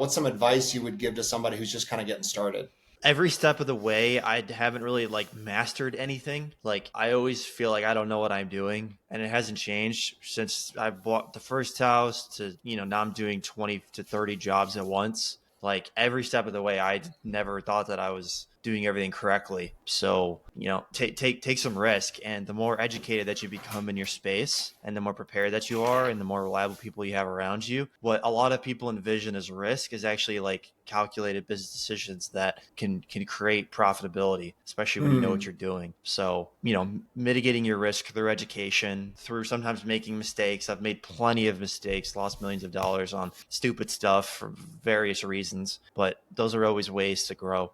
What's some advice you would give to somebody who's just kind of getting started? Every step of the way, I haven't really mastered anything. I always feel like I don't know what I'm doing, and it hasn't changed since I bought the first house to, now I'm doing 20 to 30 jobs at once. Every step of the way, I never thought that I was doing everything correctly. So, take some risk, and the more educated that you become in your space, and the more prepared that you are, and the more reliable people you have around you, what a lot of people envision as risk is actually calculated business decisions that can create profitability, especially when you know what you're doing. So, mitigating your risk through education, through sometimes making mistakes. I've made plenty of mistakes, lost millions of dollars on stupid stuff for various reasons, but those are always ways to grow.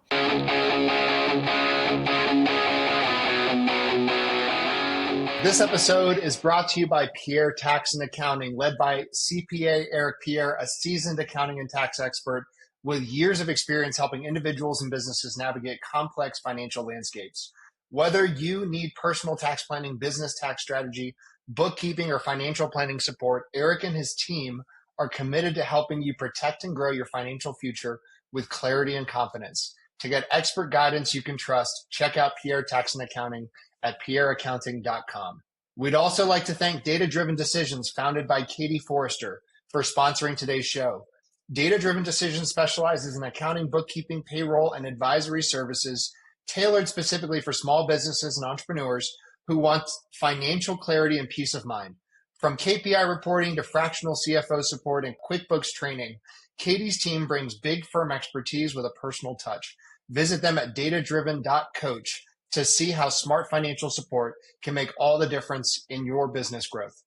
This episode is brought to you by Pierre Tax and Accounting, led by CPA Eric Pierre, a seasoned accounting and tax expert with years of experience helping individuals and businesses navigate complex financial landscapes. Whether you need personal tax planning, business tax strategy, bookkeeping, or financial planning support, Eric and his team are committed to helping you protect and grow your financial future with clarity and confidence. To get expert guidance you can trust, check out Pierre Tax and Accounting at pierreaccounting.com. We'd also like to thank Data Driven Decisions, founded by Katy Forster, for sponsoring today's show. Data Driven Decisions specializes in accounting, bookkeeping, payroll, and advisory services tailored specifically for small businesses and entrepreneurs who want financial clarity and peace of mind. From KPI reporting to fractional CFO support and QuickBooks training, Katy's team brings big firm expertise with a personal touch. Visit them at datadriven.coach to see how smart financial support can make all the difference in your business growth.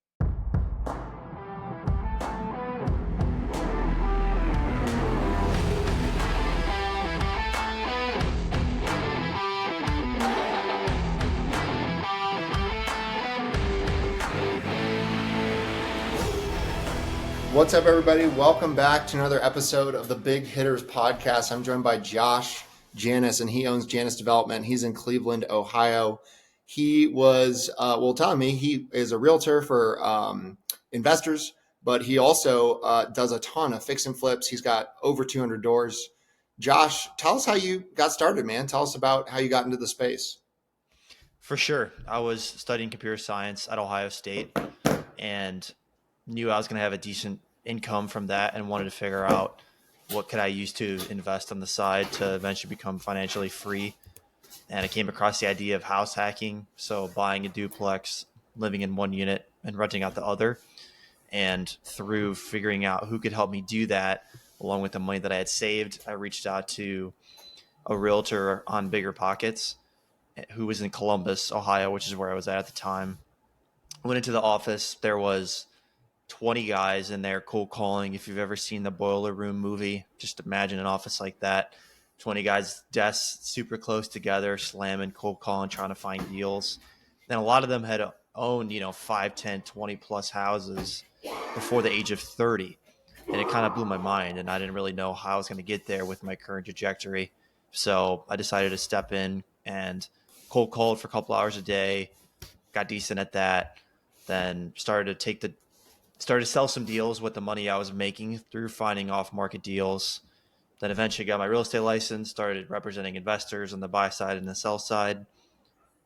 What's up, everybody? Welcome back to another episode of the Big Hitters Podcast. I'm joined by Josh Janus, and he owns Janus Development. He's in Cleveland, Ohio. He was, telling me he is a realtor for investors, but he also does a ton of fix and flips. He's got over 200 doors. Josh, tell us how you got started, man. Tell us about how you got into the space. For sure. I was studying computer science at Ohio State and knew I was going to have a decent income from that and wanted to figure out what could I use to invest on the side to eventually become financially free. And I came across the idea of house hacking. So buying a duplex, living in one unit and renting out the other. And through figuring out who could help me do that, along with the money that I had saved, I reached out to a realtor on BiggerPockets who was in Columbus, Ohio, which is where I was at the time. Went into the office. There was 20 guys in there cold calling. If you've ever seen the Boiler Room movie, just imagine an office like that. 20 guys, desks super close together, slamming, cold calling, trying to find deals. Then a lot of them had owned, 5, 10, 20 plus houses before the age of 30. And it kind of blew my mind. And I didn't really know how I was going to get there with my current trajectory. So I decided to step in and cold called for a couple hours a day, got decent at that, then started to sell some deals with the money I was making through finding off-market deals. Then eventually got my real estate license, started representing investors on the buy side and the sell side.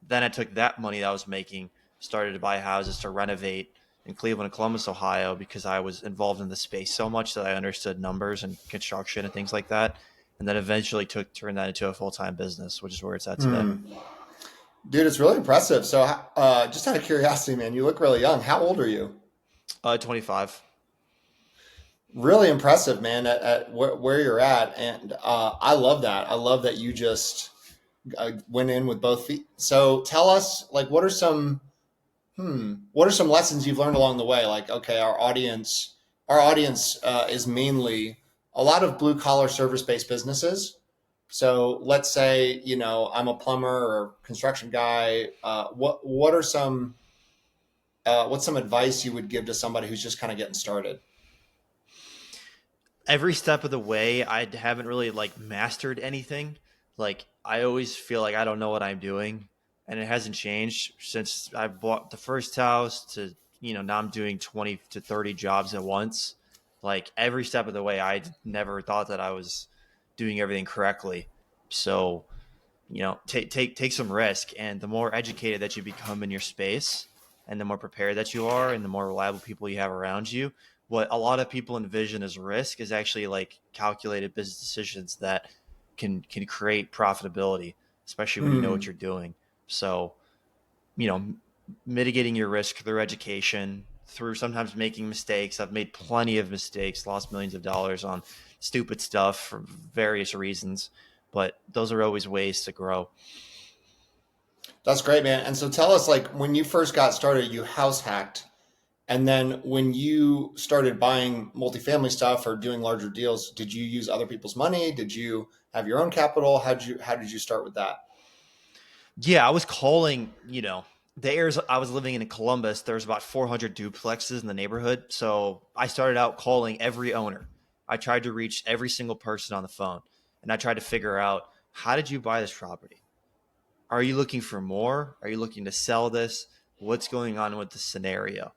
Then I took that money that I was making, started to buy houses to renovate in Cleveland and Columbus, Ohio, because I was involved in the space so much that I understood numbers and construction and things like that. And then eventually turned that into a full-time business, which is where it's at today. Dude, it's really impressive. So just out of curiosity, man, you look really young. How old are you? 25. Really impressive, man, at where you're at. And I love that. I love that you just went in with both feet. So tell us, what are some lessons you've learned along the way? Okay, our audience is mainly a lot of blue collar service based businesses. So let's say, I'm a plumber or construction guy. What's some advice you would give to somebody who's just kind of getting started? Every step of the way, I haven't really mastered anything. I always feel like I don't know what I'm doing, and it hasn't changed since I bought the first house to, now I'm doing 20 to 30 jobs at once. Like every step of the way, I never thought that I was doing everything correctly. So, take some risk, and the more educated that you become in your space, and the more prepared that you are, and the more reliable people you have around you, what a lot of people envision as risk is actually like calculated business decisions that can create profitability, especially when you know what Hmm. you're doing. So, you know, mitigating your risk through education, through sometimes making mistakes. I've made plenty of mistakes, lost millions of dollars on stupid stuff for various reasons, but those are always ways to grow. That's great, man. And so tell us, like, when you first got started, you house hacked. And then when you started buying multifamily stuff or doing larger deals, did you use other people's money? Did you have your own capital? How did you start with that? Yeah, I was calling, the areas I was living in Columbus, there's about 400 duplexes in the neighborhood. So I started out calling every owner. I tried to reach every single person on the phone, and I tried to figure out, how did you buy this property? Are you looking for more? Are you looking to sell this? What's going on with the scenario?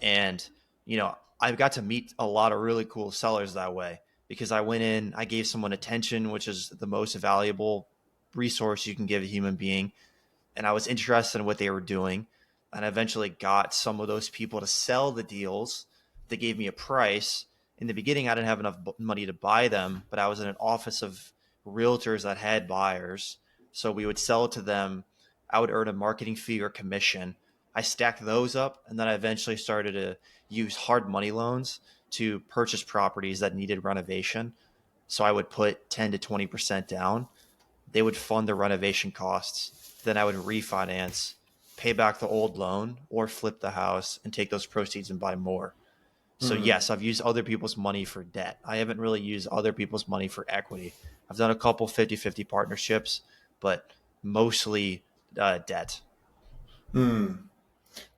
And, I've got to meet a lot of really cool sellers that way, because I went in, I gave someone attention, which is the most valuable resource you can give a human being. And I was interested in what they were doing. And I eventually got some of those people to sell the deals. They gave me a price. In the beginning, I didn't have enough money to buy them, but I was in an office of realtors that had buyers. So we would sell it to them. I would earn a marketing fee or commission. I stacked those up. And then I eventually started to use hard money loans to purchase properties that needed renovation. So I would put 10 to 20% down. They would fund the renovation costs. Then I would refinance, pay back the old loan, or flip the house and take those proceeds and buy more. So Hmm. yes, I've used other people's money for debt. I haven't really used other people's money for equity. I've done a couple 50-50 partnerships, but mostly debt. Hmm.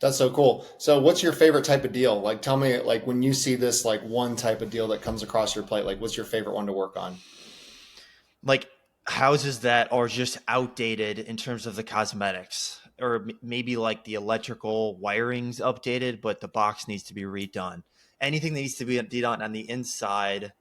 That's so cool. So what's your favorite type of deal? Like, tell me, like, when you see this, like, one type of deal that comes across your plate, like, what's your favorite one to work on? Like houses that are just outdated in terms of the cosmetics, or maybe like the electrical wiring's updated, but the box needs to be redone. Anything that needs to be done on the inside,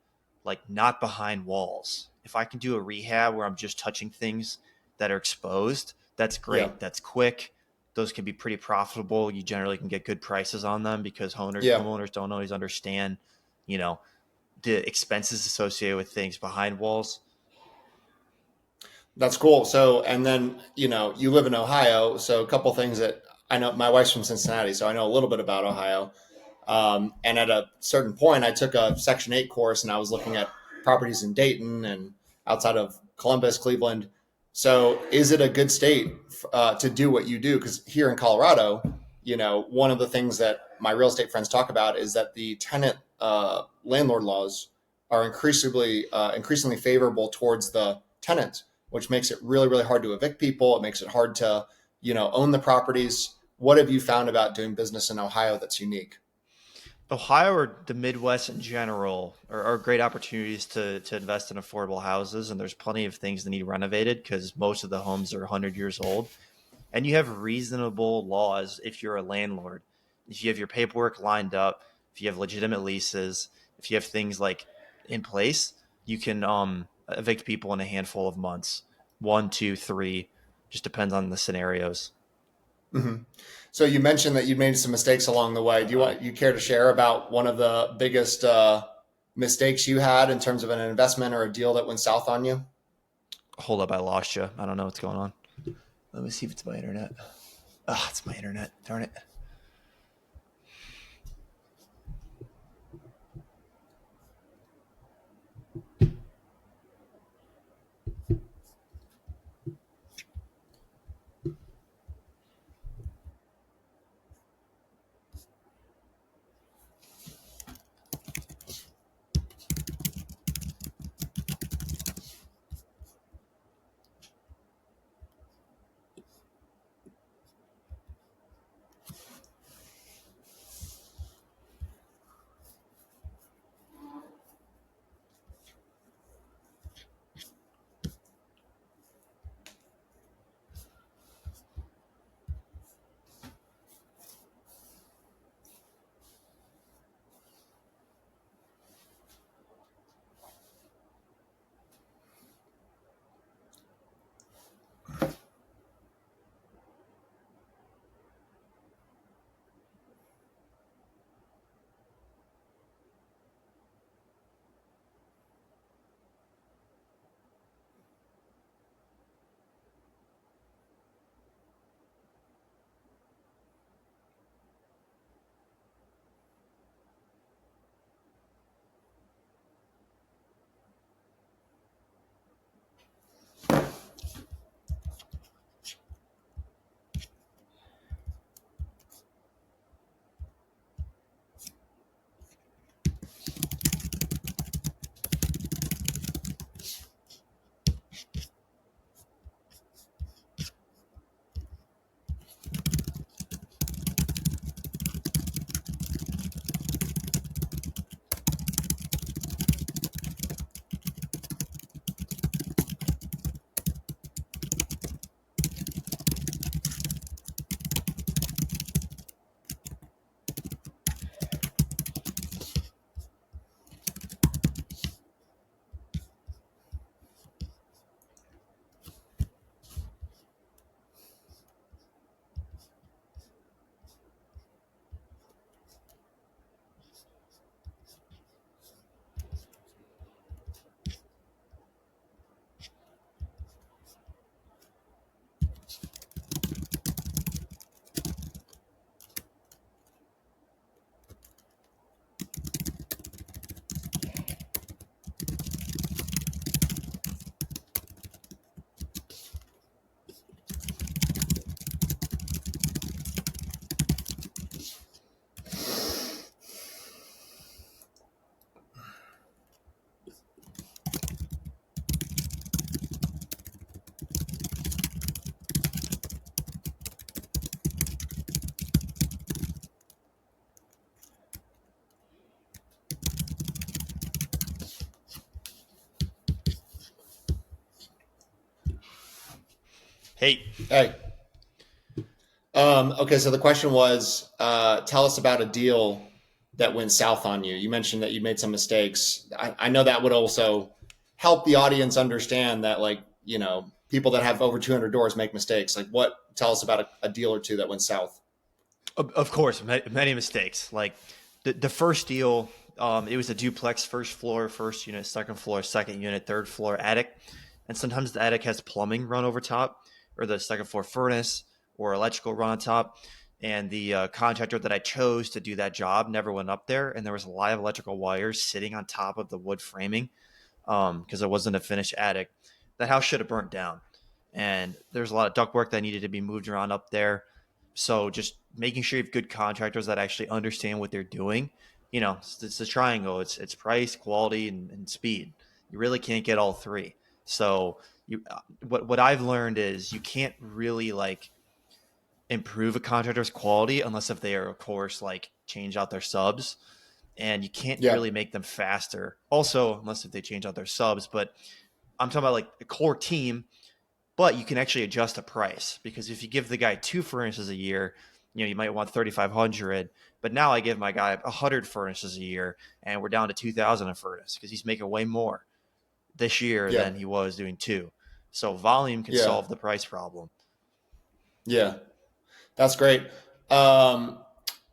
like not behind walls. If I can do a rehab where I'm just touching things that are exposed, that's Yeah. great. That's quick. Those can be pretty profitable. You generally can get good prices on them because Yeah. homeowners don't always understand, you know, the expenses associated with things behind walls. That's cool. So, and then, you live in Ohio. So, a couple things that I know, my wife's from Cincinnati, so I know a little bit about Ohio. And at a certain point, I took a Section 8 course and I was looking at properties in Dayton and outside of Columbus, Cleveland. So, is it a good state to do what you do? Because here in Colorado, one of the things that my real estate friends talk about is that the tenant landlord laws are increasingly favorable towards the tenant, which makes it really, really hard to evict people. It makes it hard to, own the properties. What have you found about doing business in Ohio that's unique? Ohio or the Midwest in general are great opportunities to invest in affordable houses, and there's plenty of things that need renovated because most of the homes are 100 years old. And you have reasonable laws if you're a landlord. If you have your paperwork lined up, if you have legitimate leases, if you have things like in place, you can evict people in a handful of months, 1, 2, 3, just depends on the scenarios. Hmm. So you mentioned that you made some mistakes along the way. You care to share about one of the biggest mistakes you had in terms of an investment or a deal that went south on you? Hold up, I lost you. I don't know what's going on. Let me see if it's my internet. Ah, it's my internet. Darn it. Hey, Hey. Okay, so the question was, tell us about a deal that went south on you. You mentioned that you made some mistakes. I know that would also help the audience understand that, like, people that have over 200 doors make mistakes. Like, tell us about a deal or two that went south. of course, many mistakes. Like the first deal, it was a duplex, first floor, first unit, second floor, second unit, third floor, attic. And sometimes the attic has plumbing run over top, or the second floor furnace, or electrical run on top. And the contractor that I chose to do that job never went up there. And there was a lot of electrical wires sitting on top of the wood framing because it wasn't a finished attic. That house should have burnt down. And there's a lot of ductwork that needed to be moved around up there. So just making sure you have good contractors that actually understand what they're doing. It's a triangle. It's price, quality, and speed. You really can't get all three. So what I've learned is you can't really like improve a contractor's quality unless if they are, of course, like change out their subs, and you can't Yeah. really make them faster. Also, unless if they change out their subs. But I'm talking about like a core team, but you can actually adjust the price, because if you give the guy 2 furnaces a year, you might want 3,500, but now I give my guy 100 furnaces a year and we're down to 2,000 a furnace because he's making way more this year Yeah. than he was doing 2. So volume can Yeah. solve the price problem. Yeah. That's great. Um,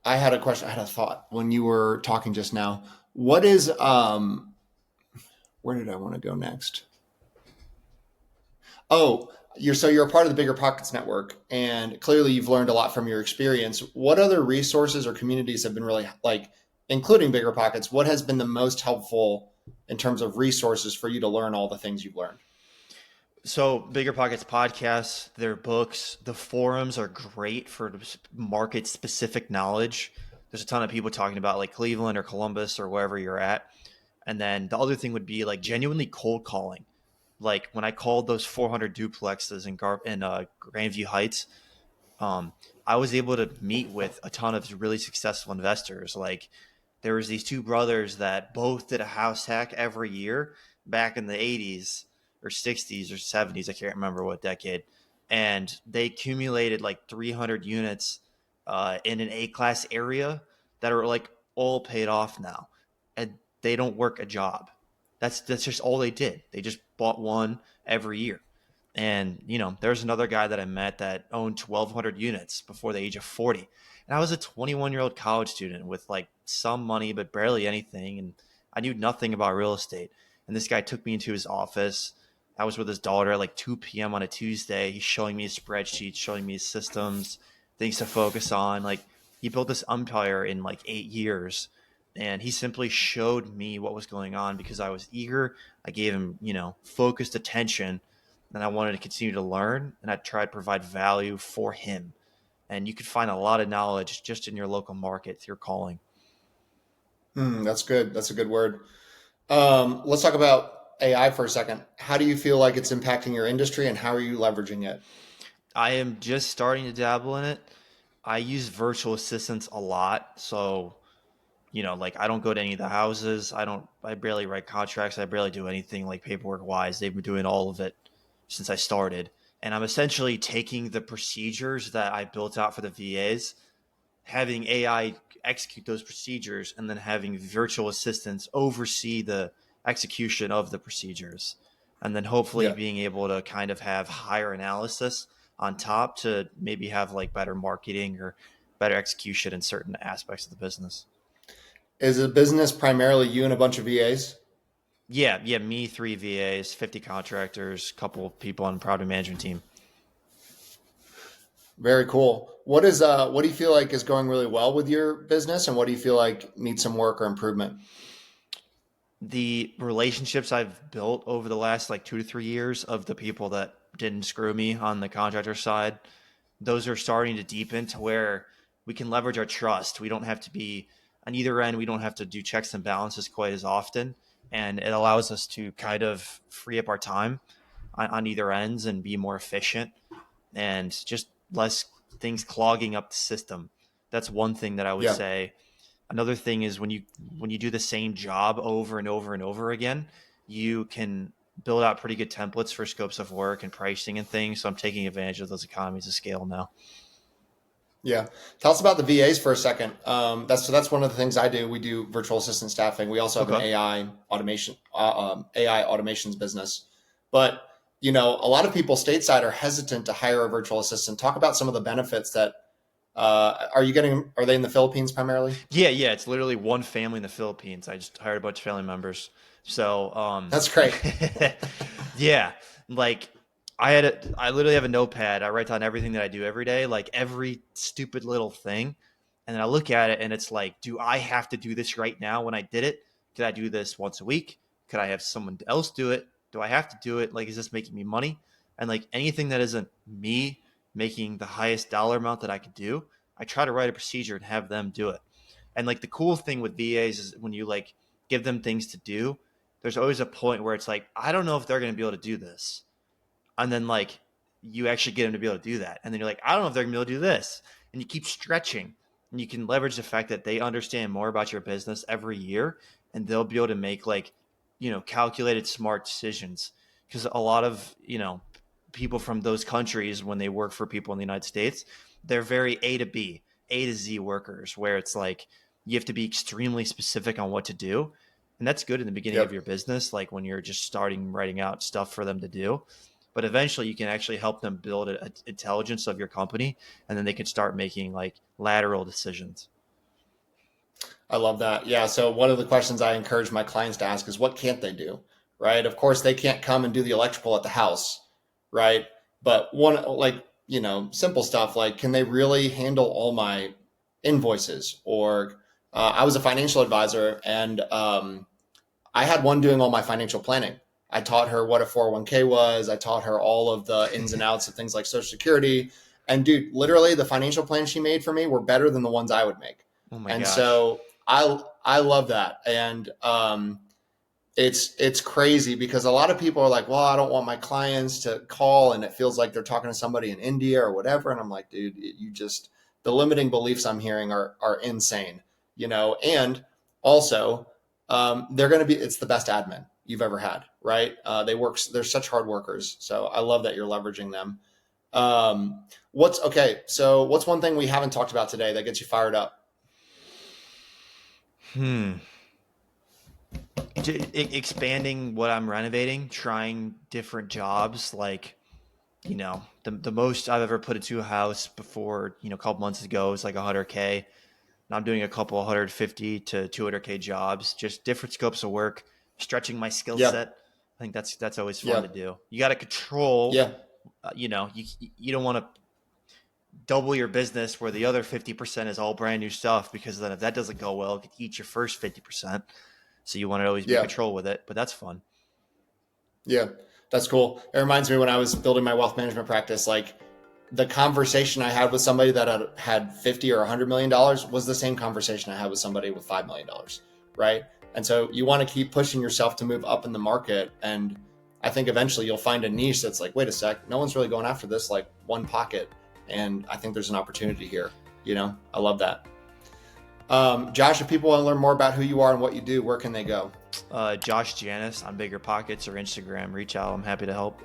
I had a question. I had a thought when you were talking just now. What is, where did I want to go next? Oh, you're a part of the BiggerPockets network, and clearly you've learned a lot from your experience. What other resources or communities have been really, like, including BiggerPockets? What has been the most helpful in terms of resources for you to learn all the things you've learned? So BiggerPockets podcasts, their books, the forums are great for market specific knowledge. There's a ton of people talking about like Cleveland or Columbus or wherever you're at. And then the other thing would be like genuinely cold calling. Like when I called those 400 duplexes in Grandview Heights, um, I was able to meet with a ton of really successful investors. Like there was these two brothers that both did a house hack every year back in the 80s or 60s or 70s. I can't remember what decade. And they accumulated like 300 units in an A-class area that are like all paid off now. And they don't work a job. That's just all they did. They just bought one every year. And, there's another guy that I met that owned 1,200 units before the age of 40. And I was a 21-year-old college student with like some money, but barely anything. And I knew nothing about real estate. And this guy took me into his office. I was with his daughter at like 2 p.m. on a Tuesday. He's showing me his spreadsheets, showing me his systems, things to focus on. Like he built this empire in like 8 years. And he simply showed me what was going on because I was eager. I gave him, focused attention, and I wanted to continue to learn, and I tried to provide value for him. And you could find a lot of knowledge just in your local market through calling. That's good. That's a good word. Let's talk about AI for a second. How do you feel like it's impacting your industry, and how are you leveraging it? I am just starting to dabble in it. I use virtual assistants a lot. So, like I don't go to any of the houses. I barely write contracts. I barely do anything like paperwork wise. They've been doing all of it since I started. And I'm essentially taking the procedures that I built out for the VAs, having AI execute those procedures, and then having virtual assistants oversee the execution of the procedures. And then hopefully Yeah. being able to kind of have higher analysis on top to maybe have like better marketing or better execution in certain aspects of the business. Is a business primarily you and a bunch of VAs? Yeah, me, 3 VAs, 50 contractors, couple of people on the property management team. Very cool. What do you feel like is going really well with your business, and what do you feel like needs some work or improvement? The relationships I've built over the last like 2 to 3 years of the people that didn't screw me on the contractor side, those are starting to deepen to where we can leverage our trust. We don't have to be on either end. We don't have to do checks and balances quite as often. And it allows us to kind of free up our time on either ends and be more efficient and just less things clogging up the system. That's one thing that I would Yeah. say. Another thing is when you do the same job over and over and over again, you can build out pretty good templates for scopes of work and pricing and things. So I'm taking advantage of those economies of scale now. Yeah. Tell us about the VAs for a second. That's one of the things I do. We do virtual assistant staffing. We also have an AI automations business, but a lot of people stateside are hesitant to hire a virtual assistant. Talk about some of the benefits that, are they in the Philippines primarily? Yeah. It's literally one family in the Philippines. I just hired a bunch of family members. So, that's great. yeah. Like I literally have a notepad. I write down everything that I do every day, like every stupid little thing. And then I look at it and it's like, do I have to do this right now when I did it? Could I do this once a week? Could I have someone else do it? Do I have to do it? Like, is this making me money? And like anything that isn't me making the highest dollar amount that I could do, I try to write a procedure and have them do it. And like the cool thing with VAs is when you like give them things to do, there's always a point where it's like, I don't know if they're going to be able to do this. And then like you actually get them to be able to do that. And then you're like, I don't know if they're going to be able to do this. And you keep stretching and you can leverage the fact that they understand more about your business every year and they'll be able to make like, calculated smart decisions. Because a lot of, people from those countries, when they work for people in the United States, they're very A to B, A to Z workers, where it's like you have to be extremely specific on what to do. And that's good in the beginning of your business, like when you're just starting writing out stuff for them to do. But eventually you can actually help them build an intelligence of your company, and then they can start making like lateral decisions. I love that. Yeah. So one of the questions I encourage my clients to ask is, what can't they do? Right. Of course, they can't come and do the electrical at the house. Right. But simple stuff like, can they really handle all my invoices? Or I was a financial advisor and I had one doing all my financial planning. I taught her what a 401k was. I taught her all of the ins and outs of things like Social Security. And dude, literally the financial plans she made for me were better than the ones I would make. Oh my and gosh. So I love that. And it's crazy because a lot of people are like, well, I don't want my clients to call and it feels like they're talking to somebody in India or whatever. And I'm like, dude, the limiting beliefs I'm hearing are insane, and also it's the best admin you've ever had, right? They're such hard workers. So I love that you're leveraging them. What's one thing we haven't talked about today that gets you fired up? Expanding what I'm renovating, trying different jobs. Like, the most I've ever put into a house before, a couple months ago was like 100K. And I'm doing a couple 150 to 200K jobs, just different scopes of work, stretching my skill set. I think that's always fun to do. You got to control, you don't want to double your business where the other 50% is all brand new stuff, because then if that doesn't go well, it could eat your first 50%. So you want to always be in control with it, but that's fun. Yeah, that's cool. It reminds me when I was building my wealth management practice, like the conversation I had with somebody that had 50 or $100 million was the same conversation I had with somebody with $5 million. Right. And so you want to keep pushing yourself to move up in the market. And I think eventually you'll find a niche that's like, wait a sec, no one's really going after this, like one pocket. And I think there's an opportunity here. I love that. Josh, if people want to learn more about who you are and what you do, where can they go? Josh Janus on BiggerPockets or Instagram. Reach out. I'm happy to help.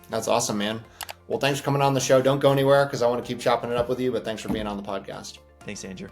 That's awesome, man. Well, thanks for coming on the show. Don't go anywhere because I want to keep chopping it up with you, but thanks for being on the podcast. Thanks, Andrew.